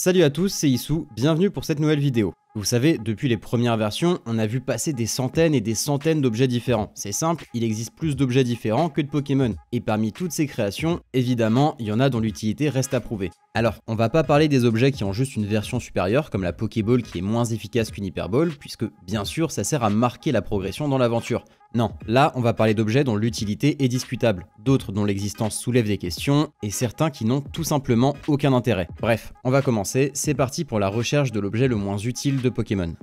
Salut à tous, c'est Issou, bienvenue pour cette nouvelle vidéo. Vous savez, depuis les premières versions, on a vu passer des centaines et des centaines d'objets différents. C'est simple, il existe plus d'objets différents que de Pokémon. Et parmi toutes ces créations, évidemment, il y en a dont l'utilité reste à prouver. Alors, on va pas parler des objets qui ont juste une version supérieure, comme la Pokéball qui est moins efficace qu'une Hyperball, puisque bien sûr, ça sert à marquer la progression dans l'aventure. Non, là, on va parler d'objets dont l'utilité est discutable, d'autres dont l'existence soulève des questions, et certains qui n'ont tout simplement aucun intérêt. Bref, on va commencer, c'est parti pour la recherche de l'objet le moins utile de Pokémon.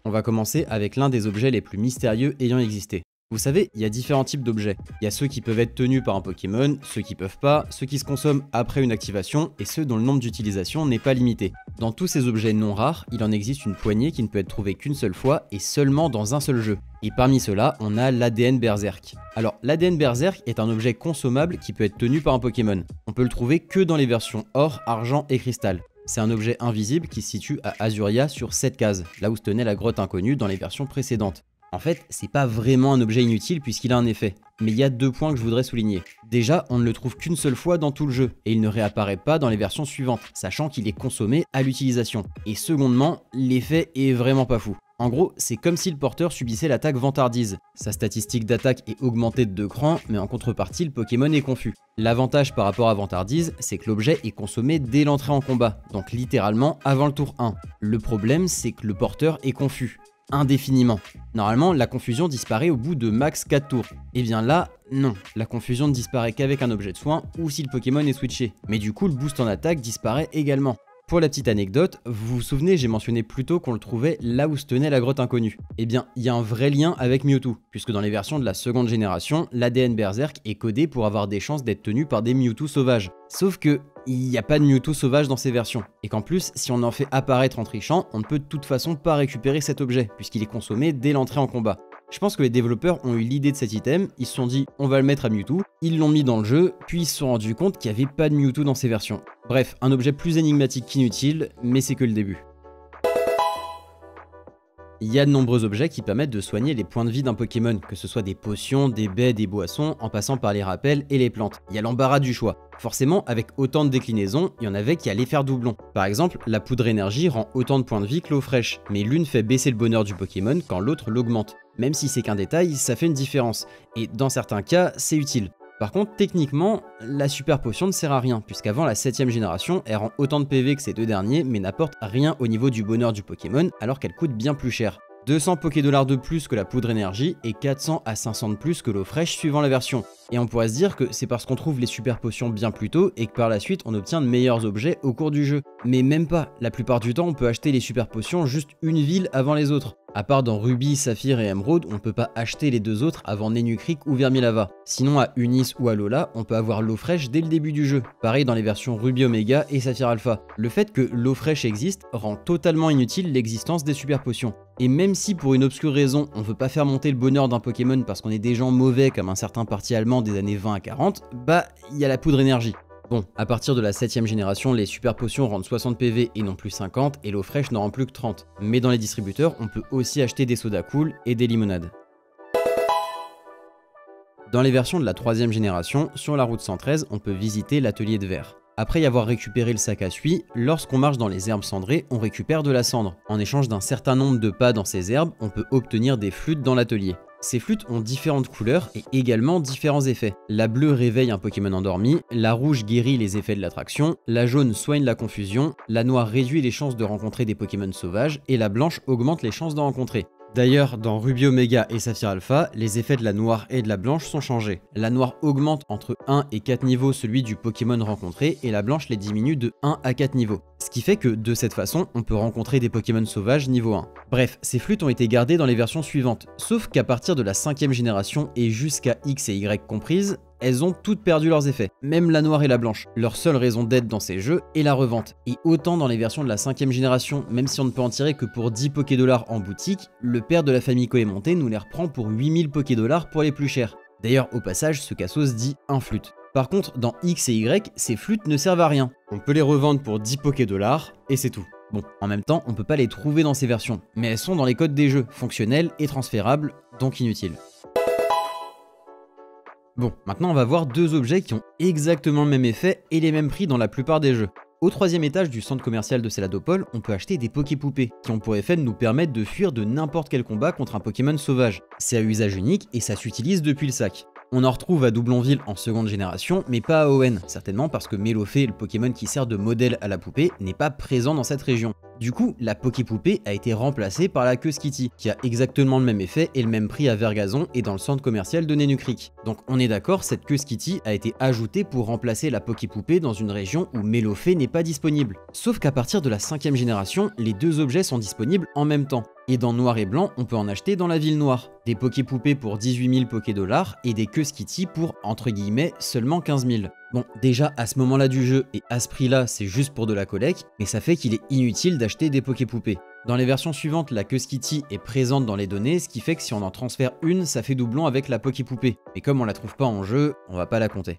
On va commencer avec l'un des objets les plus mystérieux ayant existé. Vous savez, il y a différents types d'objets. Il y a ceux qui peuvent être tenus par un Pokémon, ceux qui peuvent pas, ceux qui se consomment après une activation et ceux dont le nombre d'utilisation n'est pas limité. Dans tous ces objets non rares, il en existe une poignée qui ne peut être trouvée qu'une seule fois et seulement dans un seul jeu. Et parmi ceux-là, on a l'ADN Berserk. Alors, l'ADN Berserk est un objet consommable qui peut être tenu par un Pokémon. On peut le trouver que dans les versions or, argent et cristal. C'est un objet invisible qui se situe à Azuria sur 7 cases, là où se tenait la grotte inconnue dans les versions précédentes. En fait, c'est pas vraiment un objet inutile puisqu'il a un effet. Mais il y a deux points que je voudrais souligner. Déjà, on ne le trouve qu'une seule fois dans tout le jeu, et il ne réapparaît pas dans les versions suivantes, sachant qu'il est consommé à l'utilisation. Et secondement, l'effet est vraiment pas fou. En gros, c'est comme si le porteur subissait l'attaque vantardise. Sa statistique d'attaque est augmentée de 2 crans, mais en contrepartie, le Pokémon est confus. L'avantage par rapport à vantardise, c'est que l'objet est consommé dès l'entrée en combat, donc littéralement avant le tour 1. Le problème, c'est que le porteur est confus. Indéfiniment. Normalement, la confusion disparaît au bout de max 4 tours. Et bien là, non. La confusion ne disparaît qu'avec un objet de soin ou si le Pokémon est switché. Mais du coup, le boost en attaque disparaît également. Pour la petite anecdote, vous vous souvenez, j'ai mentionné plus tôt qu'on le trouvait là où se tenait la grotte inconnue. Eh bien, il y a un vrai lien avec Mewtwo, puisque dans les versions de la seconde génération, l'ADN Berserk est codé pour avoir des chances d'être tenu par des Mewtwo sauvages. Sauf que, il n'y a pas de Mewtwo sauvage dans ces versions, et qu'en plus, si on en fait apparaître en trichant, on ne peut de toute façon pas récupérer cet objet, puisqu'il est consommé dès l'entrée en combat. Je pense que les développeurs ont eu l'idée de cet item, ils se sont dit on va le mettre à Mewtwo, ils l'ont mis dans le jeu, puis ils se sont rendus compte qu'il n'y avait pas de Mewtwo dans ces versions. Bref, un objet plus énigmatique qu'inutile, mais c'est que le début. Il y a de nombreux objets qui permettent de soigner les points de vie d'un Pokémon, que ce soit des potions, des baies, des boissons, en passant par les rappels et les plantes. Il y a l'embarras du choix. Forcément, avec autant de déclinaisons, il y en avait qui allaient faire doublon. Par exemple, la poudre énergie rend autant de points de vie que l'eau fraîche, mais l'une fait baisser le bonheur du Pokémon quand l'autre l'augmente. Même si c'est qu'un détail, ça fait une différence, et dans certains cas, c'est utile. Par contre, techniquement, la super potion ne sert à rien, puisqu'avant la 7ème génération, elle rend autant de PV que ces deux derniers, mais n'apporte rien au niveau du bonheur du Pokémon, alors qu'elle coûte bien plus cher. 200 Pokédollars de plus que la poudre énergie, et 400 à 500 de plus que l'eau fraîche suivant la version. Et on pourrait se dire que c'est parce qu'on trouve les super potions bien plus tôt, et que par la suite on obtient de meilleurs objets au cours du jeu. Mais même pas, la plupart du temps on peut acheter les super potions juste une ville avant les autres. À part dans Ruby, Saphir et Emerald, on peut pas acheter les deux autres avant Nenukrik ou Vermilava. Sinon à Unis ou Alola, on peut avoir l'eau fraîche dès le début du jeu. Pareil dans les versions Ruby Omega et Saphir Alpha. Le fait que l'eau fraîche existe rend totalement inutile l'existence des super potions. Et même si pour une obscure raison, on veut pas faire monter le bonheur d'un Pokémon parce qu'on est des gens mauvais comme un certain parti allemand des années 20 à 40, bah il y a la poudre énergie. Bon, à partir de la 7ème génération, les super potions rendent 60 PV et non plus 50, et l'eau fraîche n'en rend plus que 30. Mais dans les distributeurs, on peut aussi acheter des sodas cool et des limonades. Dans les versions de la 3ème génération, sur la route 113, on peut visiter l'atelier de verre. Après y avoir récupéré le sac à suie, lorsqu'on marche dans les herbes cendrées, on récupère de la cendre. En échange d'un certain nombre de pas dans ces herbes, on peut obtenir des flûtes dans l'atelier. Ces flûtes ont différentes couleurs et également différents effets. La bleue réveille un Pokémon endormi, la rouge guérit les effets de l'attraction, la jaune soigne la confusion, la noire réduit les chances de rencontrer des Pokémon sauvages et la blanche augmente les chances d'en rencontrer. D'ailleurs, dans Ruby Omega et Saphir Alpha, les effets de la noire et de la blanche sont changés. La noire augmente entre 1 et 4 niveaux celui du Pokémon rencontré et la blanche les diminue de 1 à 4 niveaux. Ce qui fait que de cette façon, on peut rencontrer des Pokémon sauvages niveau 1. Bref, ces flûtes ont été gardées dans les versions suivantes, sauf qu'à partir de la 5ème génération et jusqu'à X et Y comprises, elles ont toutes perdu leurs effets, même la noire et la blanche. Leur seule raison d'être dans ces jeux est la revente. Et autant dans les versions de la 5ème génération, même si on ne peut en tirer que pour 10 Pokédollars en boutique, le père de la famille Koemonte nous les reprend pour 8000 Pokédollars pour les plus chers. D'ailleurs, au passage, ce cassos dit un flûte. Par contre, dans X et Y, ces flûtes ne servent à rien. On peut les revendre pour 10 Pokédollars, et c'est tout. Bon, en même temps, on peut pas les trouver dans ces versions, mais elles sont dans les codes des jeux, fonctionnelles et transférables, donc inutiles. Bon, maintenant on va voir deux objets qui ont exactement le même effet et les mêmes prix dans la plupart des jeux. Au troisième étage du centre commercial de Céladopol, on peut acheter des Poképoupées, qui ont pour effet de nous permettre de fuir de n'importe quel combat contre un Pokémon sauvage. C'est à usage unique et ça s'utilise depuis le sac. On en retrouve à Doublonville en seconde génération, mais pas à Hoenn, certainement parce que Mélofée, le Pokémon qui sert de modèle à la poupée, n'est pas présent dans cette région. Du coup, la Poképoupée a été remplacée par la queue Skitty, qui a exactement le même effet et le même prix à Vergazon et dans le centre commercial de Nenukrik. Donc on est d'accord, cette queue Skitty a été ajoutée pour remplacer la Poképoupée dans une région où Mélofée n'est pas disponible. Sauf qu'à partir de la 5ème génération, les deux objets sont disponibles en même temps. Et dans Noir et Blanc, on peut en acheter dans la ville noire. Des Poképoupées pour 18 000 Pokédollars et des queues Skitty pour, entre guillemets, seulement 15 000. Bon, déjà à ce moment-là du jeu et à ce prix-là, c'est juste pour de la collecte, mais ça fait qu'il est inutile d'acheter des Poképoupées. Dans les versions suivantes, la queue Skitty est présente dans les données, ce qui fait que si on en transfère une, ça fait doublon avec la Poképoupée. Mais comme on la trouve pas en jeu, on va pas la compter.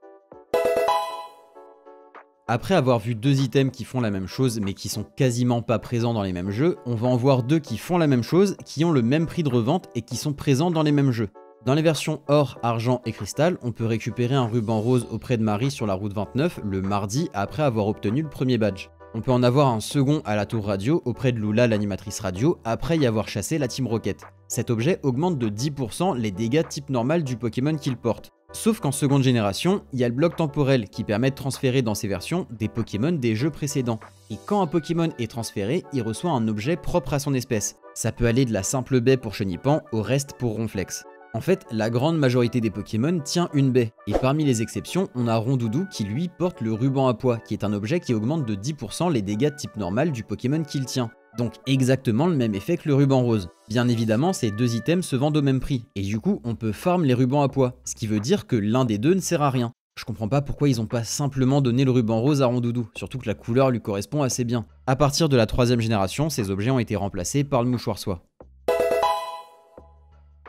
Après avoir vu deux items qui font la même chose mais qui sont quasiment pas présents dans les mêmes jeux, on va en voir deux qui font la même chose, qui ont le même prix de revente et qui sont présents dans les mêmes jeux. Dans les versions or, argent et cristal, on peut récupérer un ruban rose auprès de Marie sur la route 29 le mardi après avoir obtenu le premier badge. On peut en avoir un second à la tour radio auprès de Lula l'animatrice radio après y avoir chassé la Team Rocket. Cet objet augmente de 10% les dégâts type normal du Pokémon qu'il porte. Sauf qu'en seconde génération, il y a le bloc temporel qui permet de transférer dans ces versions des Pokémon des jeux précédents. Et quand un Pokémon est transféré, il reçoit un objet propre à son espèce. Ça peut aller de la simple baie pour Chenipan au reste pour Ronflex. En fait, la grande majorité des Pokémon tient une baie, et parmi les exceptions, on a Rondoudou qui lui porte le ruban à poids, qui est un objet qui augmente de 10% les dégâts de type normal du Pokémon qu'il tient. Donc exactement le même effet que le ruban rose. Bien évidemment, ces deux items se vendent au même prix, et du coup on peut farm les rubans à poids, ce qui veut dire que l'un des deux ne sert à rien. Je comprends pas pourquoi ils ont pas simplement donné le ruban rose à Rondoudou, surtout que la couleur lui correspond assez bien. À partir de la 3ème génération, ces objets ont été remplacés par le mouchoir soie.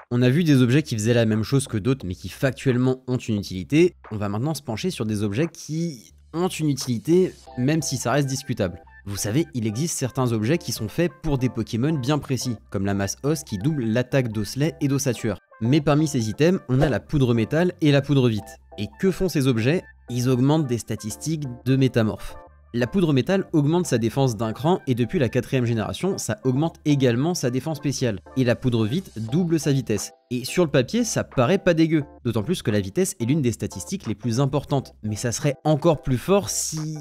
On a vu des objets qui faisaient la même chose que d'autres mais qui factuellement ont une utilité, on va maintenant se pencher sur des objets qui ont une utilité même si ça reste discutable. Vous savez, il existe certains objets qui sont faits pour des Pokémon bien précis, comme la masse os qui double l'attaque d'Osselet et d'Ossature. Mais parmi ces items, on a la poudre métal et la poudre vite. Et que font ces objets? Ils augmentent des statistiques de métamorphes. La poudre métal augmente sa défense d'un cran et depuis la 4ème génération, ça augmente également sa défense spéciale. Et la poudre vite double sa vitesse. Et sur le papier, ça paraît pas dégueu. D'autant plus que la vitesse est l'une des statistiques les plus importantes. Mais ça serait encore plus fort si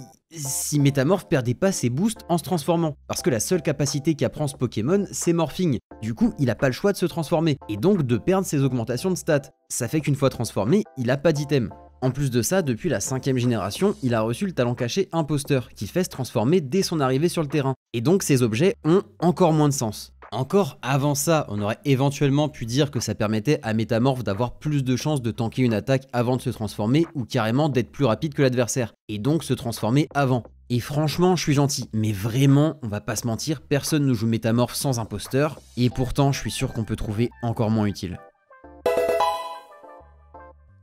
Métamorph perdait pas ses boosts en se transformant. Parce que la seule capacité qu'apprend ce Pokémon, c'est Morphing. Du coup, il a pas le choix de se transformer. Et donc de perdre ses augmentations de stats. Ça fait qu'une fois transformé, il a pas d'item. En plus de ça, depuis la 5ème génération, il a reçu le talent caché imposteur, qui fait se transformer dès son arrivée sur le terrain. Et donc ces objets ont encore moins de sens. Encore avant ça, on aurait éventuellement pu dire que ça permettait à Métamorph d'avoir plus de chances de tanker une attaque avant de se transformer, ou carrément d'être plus rapide que l'adversaire, et donc se transformer avant. Et franchement, je suis gentil, mais vraiment, on va pas se mentir, personne ne joue Métamorph sans imposteur, et pourtant je suis sûr qu'on peut trouver encore moins utile.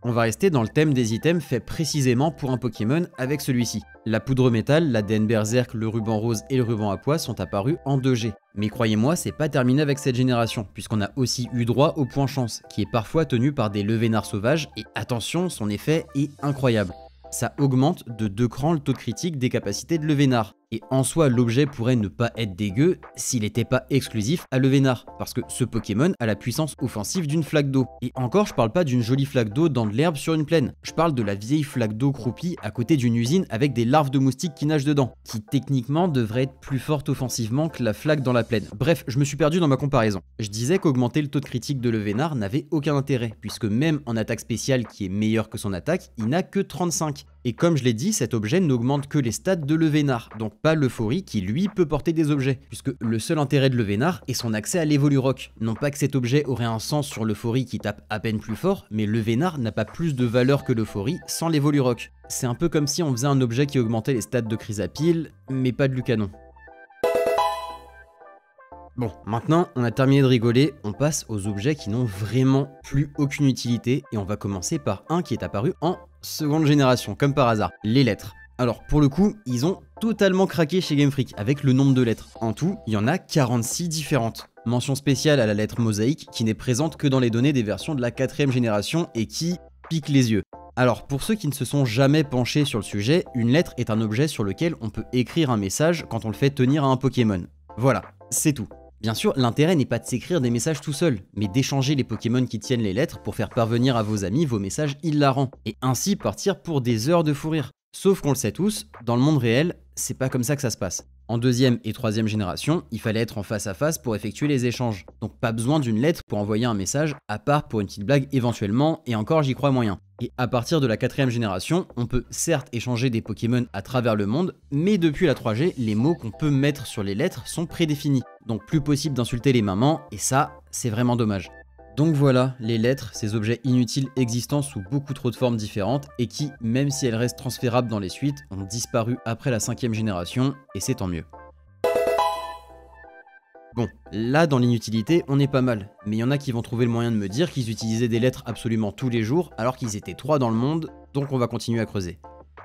On va rester dans le thème des items faits précisément pour un Pokémon avec celui-ci. La poudre métal, l'ADN Berserk, le ruban rose et le ruban à pois sont apparus en 2G. Mais croyez-moi, c'est pas terminé avec cette génération, puisqu'on a aussi eu droit au point chance, qui est parfois tenu par des Levénards sauvages, et attention, son effet est incroyable. Ça augmente de 2 crans le taux de critique des capacités de Levénard. Et en soi, l'objet pourrait ne pas être dégueu s'il n'était pas exclusif à Levénard, parce que ce Pokémon a la puissance offensive d'une flaque d'eau. Et encore, je parle pas d'une jolie flaque d'eau dans de l'herbe sur une plaine, je parle de la vieille flaque d'eau croupie à côté d'une usine avec des larves de moustiques qui nagent dedans, qui techniquement devrait être plus forte offensivement que la flaque dans la plaine. Bref, je me suis perdu dans ma comparaison. Je disais qu'augmenter le taux de critique de Levénard n'avait aucun intérêt, puisque même en attaque spéciale qui est meilleure que son attaque, il n'a que 35. Et comme je l'ai dit, cet objet n'augmente que les stats de Levénard, donc pas l'euphorie qui lui peut porter des objets, puisque le seul intérêt de Levénard est son accès à l'Evolurock. Non pas que cet objet aurait un sens sur l'euphorie qui tape à peine plus fort, mais Levénard n'a pas plus de valeur que l'euphorie sans l'Evolurock. C'est un peu comme si on faisait un objet qui augmentait les stats de Chrysapile, mais pas de Lucanon. Bon, maintenant on a terminé de rigoler, on passe aux objets qui n'ont vraiment plus aucune utilité, et on va commencer par un qui est apparu en seconde génération, comme par hasard, les lettres. Alors pour le coup, ils ont totalement craqué chez Game Freak avec le nombre de lettres. En tout, il y en a 46 différentes. Mention spéciale à la lettre mosaïque qui n'est présente que dans les données des versions de la 4ème génération et qui, pique les yeux. Alors, pour ceux qui ne se sont jamais penchés sur le sujet, une lettre est un objet sur lequel on peut écrire un message quand on le fait tenir à un Pokémon. Voilà, c'est tout. Bien sûr, l'intérêt n'est pas de s'écrire des messages tout seul, mais d'échanger les Pokémon qui tiennent les lettres pour faire parvenir à vos amis vos messages hilarants, et ainsi partir pour des heures de fou rire. Sauf qu'on le sait tous, dans le monde réel, c'est pas comme ça que ça se passe. En deuxième et troisième génération, il fallait être en face à face pour effectuer les échanges. Donc pas besoin d'une lettre pour envoyer un message, à part pour une petite blague éventuellement, et encore j'y crois moyen. Et à partir de la quatrième génération, on peut certes échanger des Pokémon à travers le monde, mais depuis la 3G, les mots qu'on peut mettre sur les lettres sont prédéfinis. Donc plus possible d'insulter les mamans, et ça, c'est vraiment dommage. Donc voilà, les lettres, ces objets inutiles existant sous beaucoup trop de formes différentes et qui, même si elles restent transférables dans les suites, ont disparu après la 5e génération, et c'est tant mieux. Bon, là dans l'inutilité, on est pas mal, mais il y en a qui vont trouver le moyen de me dire qu'ils utilisaient des lettres absolument tous les jours alors qu'ils étaient 3 dans le monde, donc on va continuer à creuser.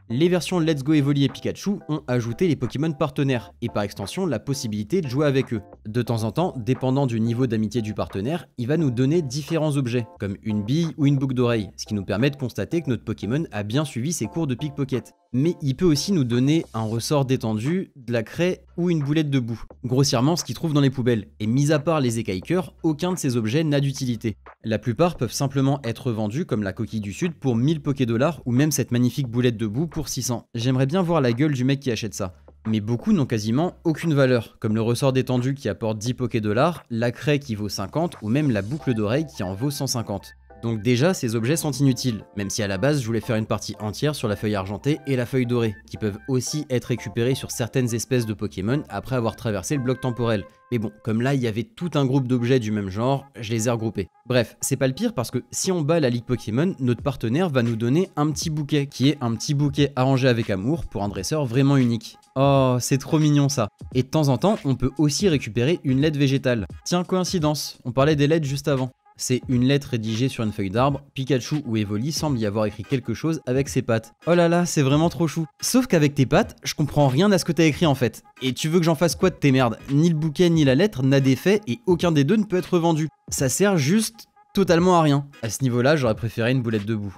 Les versions Let's Go Evoli et Pikachu ont ajouté les Pokémon partenaires, et par extension la possibilité de jouer avec eux. De temps en temps, dépendant du niveau d'amitié du partenaire, il va nous donner différents objets, comme une bille ou une boucle d'oreille, ce qui nous permet de constater que notre Pokémon a bien suivi ses cours de pickpocket. Mais il peut aussi nous donner un ressort détendu, de la craie ou une boulette de boue. Grossièrement ce qu'il trouve dans les poubelles, et mis à part les écailles-cœurs, aucun de ces objets n'a d'utilité. La plupart peuvent simplement être vendus comme la coquille du sud pour 1000 Pokédollars ou même cette magnifique boulette de boue pour 600. J'aimerais bien voir la gueule du mec qui achète ça. Mais beaucoup n'ont quasiment aucune valeur, comme le ressort détendu qui apporte 10 Pokédollars, la craie qui vaut 50 ou même la boucle d'oreille qui en vaut 150. Donc déjà, ces objets sont inutiles, même si à la base je voulais faire une partie entière sur la feuille argentée et la feuille dorée, qui peuvent aussi être récupérés sur certaines espèces de Pokémon après avoir traversé le bloc temporel. Mais bon, comme là il y avait tout un groupe d'objets du même genre, je les ai regroupés. Bref, c'est pas le pire parce que si on bat la Ligue Pokémon, notre partenaire va nous donner un petit bouquet, qui est un petit bouquet arrangé avec amour pour un dresseur vraiment unique. Oh, c'est trop mignon ça. Et de temps en temps, on peut aussi récupérer une lettre végétale. Tiens, coïncidence, on parlait des lettres juste avant. C'est une lettre rédigée sur une feuille d'arbre, Pikachu ou Evoli semble y avoir écrit quelque chose avec ses pattes. Oh là là, c'est vraiment trop chou. Sauf qu'avec tes pattes, je comprends rien à ce que t'as écrit en fait. Et tu veux que j'en fasse quoi de tes merdes? Ni le bouquet ni la lettre n'a d'effet et aucun des deux ne peut être vendu. Ça sert juste totalement à rien. À ce niveau-là, j'aurais préféré une boulette de boue.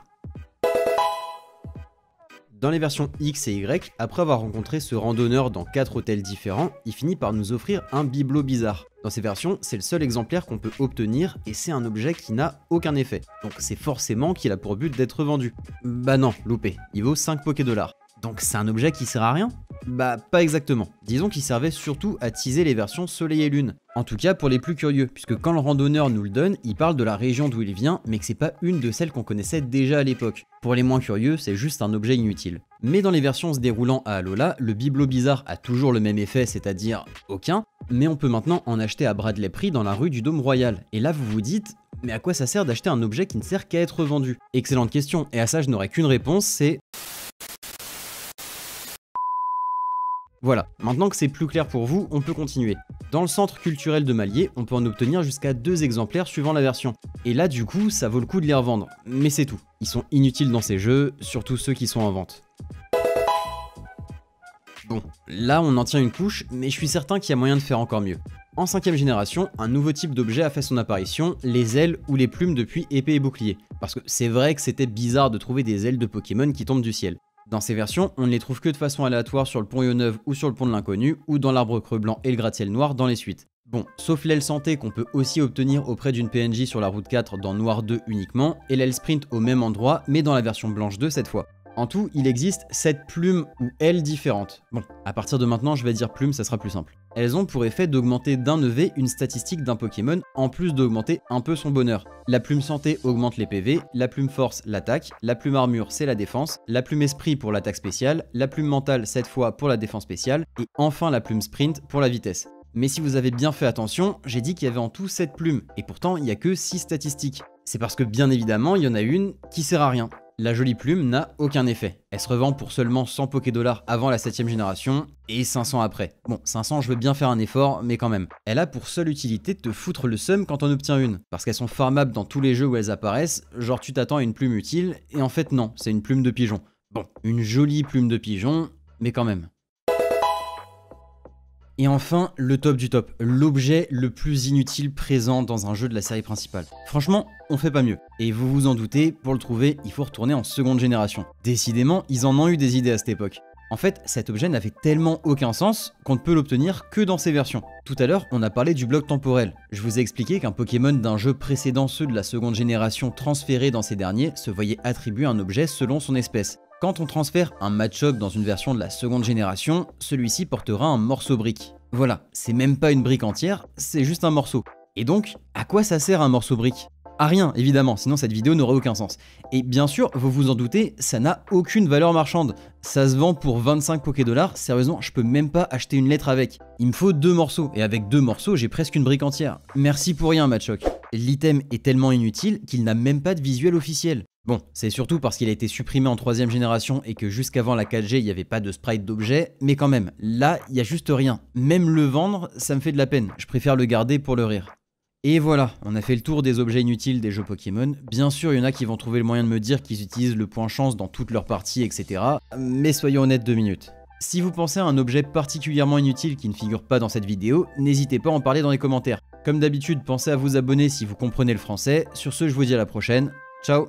Dans les versions X et Y, après avoir rencontré ce randonneur dans 4 hôtels différents, il finit par nous offrir un bibelot bizarre. Dans ces versions, c'est le seul exemplaire qu'on peut obtenir et c'est un objet qui n'a aucun effet. Donc c'est forcément qu'il a pour but d'être vendu. Bah non, loupé, il vaut 5 Pokédollars. Donc c'est un objet qui sert à rien? Bah pas exactement. Disons qu'il servait surtout à teaser les versions Soleil et Lune. En tout cas pour les plus curieux, puisque quand le randonneur nous le donne, il parle de la région d'où il vient, mais que c'est pas une de celles qu'on connaissait déjà à l'époque. Pour les moins curieux, c'est juste un objet inutile. Mais dans les versions se déroulant à Alola, le bibelot bizarre a toujours le même effet, c'est-à-dire aucun, mais on peut maintenant en acheter à Bradley Prix dans la rue du Dôme Royal. Et là vous vous dites, mais à quoi ça sert d'acheter un objet qui ne sert qu'à être vendu? Excellente question, et à ça je n'aurais qu'une réponse, c'est... Voilà, maintenant que c'est plus clair pour vous, on peut continuer. Dans le centre culturel de Malier, on peut en obtenir jusqu'à 2 exemplaires suivant la version. Et là du coup, ça vaut le coup de les revendre. Mais c'est tout. Ils sont inutiles dans ces jeux, surtout ceux qui sont en vente. Bon, là on en tient une couche, mais je suis certain qu'il y a moyen de faire encore mieux. En 5ème génération, un nouveau type d'objet a fait son apparition, les ailes ou les plumes depuis épée et bouclier. Parce que c'est vrai que c'était bizarre de trouver des ailes de Pokémon qui tombent du ciel. Dans ces versions, on ne les trouve que de façon aléatoire sur le pont Yoneuve ou sur le pont de l'Inconnu, ou dans l'arbre creux blanc et le gratte-ciel noir dans les suites. Bon, sauf l'aile santé qu'on peut aussi obtenir auprès d'une PNJ sur la route 4 dans Noir 2 uniquement, et l'aile sprint au même endroit, mais dans la version blanche 2 cette fois. En tout, il existe 7 plumes ou ailes différentes. Bon, à partir de maintenant, je vais dire plumes, ça sera plus simple. Elles ont pour effet d'augmenter d'un EV une statistique d'un Pokémon, en plus d'augmenter un peu son bonheur. La plume santé augmente les PV, la plume force l'attaque, la plume armure c'est la défense, la plume esprit pour l'attaque spéciale, la plume mentale cette fois pour la défense spéciale, et enfin la plume sprint pour la vitesse. Mais si vous avez bien fait attention, j'ai dit qu'il y avait en tout 7 plumes, et pourtant il n'y a que 6 statistiques. C'est parce que bien évidemment, il y en a une qui sert à rien. La jolie plume n'a aucun effet. Elle se revend pour seulement 100 Pokédollars avant la 7ème génération et 500 après. Bon, 500 je veux bien faire un effort, mais quand même. Elle a pour seule utilité de te foutre le seum quand on obtient une, parce qu'elles sont farmables dans tous les jeux où elles apparaissent, genre tu t'attends à une plume utile, et en fait non, c'est une plume de pigeon. Bon, une jolie plume de pigeon, mais quand même. Et enfin, le top du top, l'objet le plus inutile présent dans un jeu de la série principale. Franchement, on fait pas mieux. Et vous vous en doutez, pour le trouver, il faut retourner en seconde génération. Décidément, ils en ont eu des idées à cette époque. En fait, cet objet n'avait tellement aucun sens qu'on ne peut l'obtenir que dans ces versions. Tout à l'heure, on a parlé du bloc temporel. Je vous ai expliqué qu'un Pokémon d'un jeu précédant ceux de la seconde génération transféré dans ces derniers se voyait attribuer un objet selon son espèce. Quand on transfère un Machoke dans une version de la seconde génération, celui-ci portera un morceau brique. Voilà, c'est même pas une brique entière, c'est juste un morceau. Et donc, à quoi ça sert un morceau brique ? À rien, évidemment, sinon cette vidéo n'aurait aucun sens. Et bien sûr, vous vous en doutez, ça n'a aucune valeur marchande. Ça se vend pour 25 Pokédollars, sérieusement, je peux même pas acheter une lettre avec. Il me faut 2 morceaux, et avec 2 morceaux, j'ai presque une brique entière. Merci pour rien, Machoke. L'item est tellement inutile qu'il n'a même pas de visuel officiel. Bon, c'est surtout parce qu'il a été supprimé en 3ème génération et que jusqu'avant la 4G, il n'y avait pas de sprite d'objet, mais quand même, là, il y a juste rien. Même le vendre, ça me fait de la peine, je préfère le garder pour le rire. Et voilà, on a fait le tour des objets inutiles des jeux Pokémon. Bien sûr, il y en a qui vont trouver le moyen de me dire qu'ils utilisent le point chance dans toutes leurs parties, etc. Mais soyons honnêtes 2 minutes. Si vous pensez à un objet particulièrement inutile qui ne figure pas dans cette vidéo, n'hésitez pas à en parler dans les commentaires. Comme d'habitude, pensez à vous abonner si vous comprenez le français. Sur ce, je vous dis à la prochaine. Ciao!